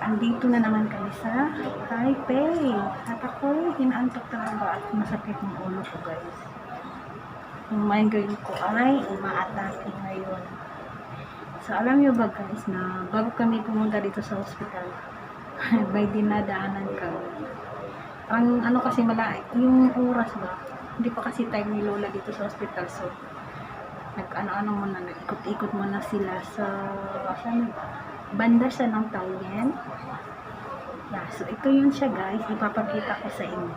Andito na naman kami sa Taipei. At ako'y inaantok talaga at masakit ng ulo ko, guys. Yung migraine ko ay umaatake ngayon. So, alam nyo ba, guys, na bago kami pumunta dito sa hospital, may dinadaanan kami. Ang ano kasi yung oras ba, hindi pa kasi time ni Lola dito sa hospital. So, nag-ano-ano muna, nag-ikot-ikot muna sila sa banda siya ng Taiwan. Yeah, so ito yun siya, guys. Ipapakita ko sa inyo.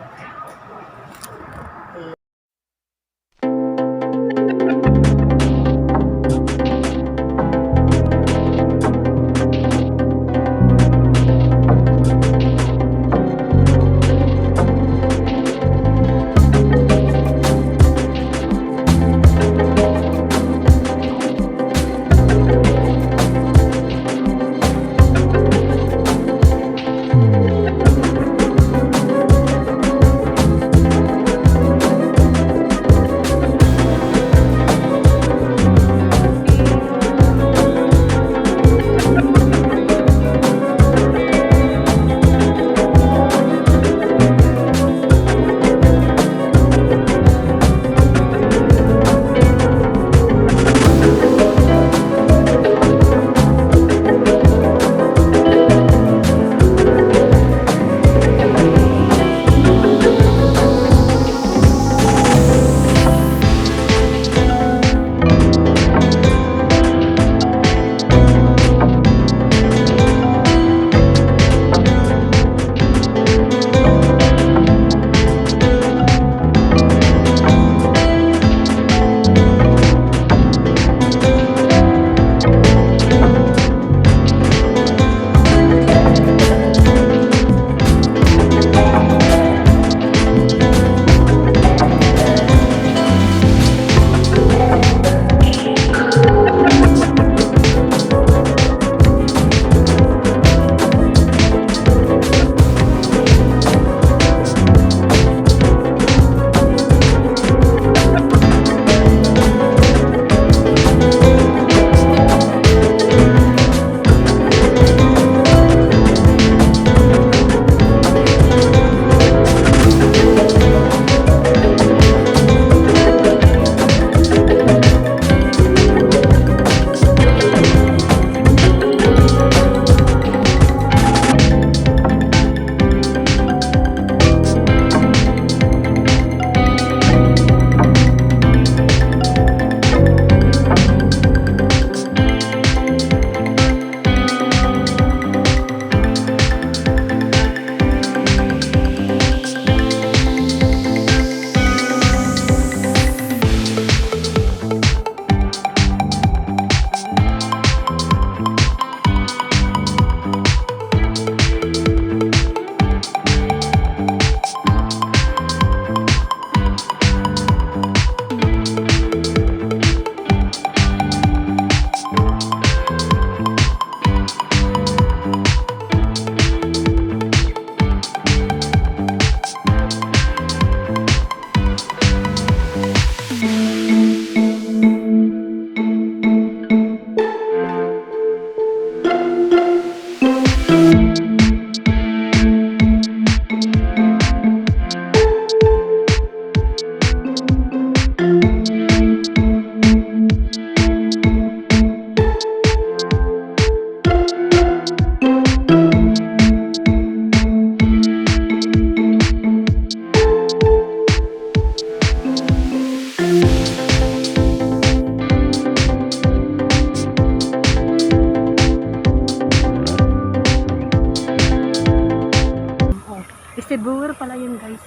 Distributor pala yun, guys.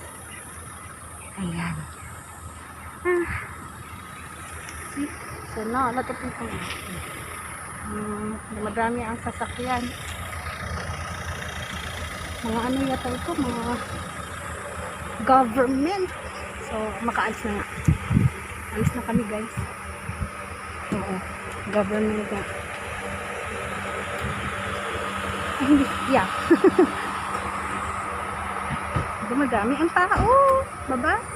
Ayan. See? So na, natapin ko na. Madami ang sasakyan. Mga ano yata ito, mga government. So, makaalis na nga. Alis na kami, guys. Oo, government nga. Ay, hindi, yeah. Dumadami ang tao. Baba.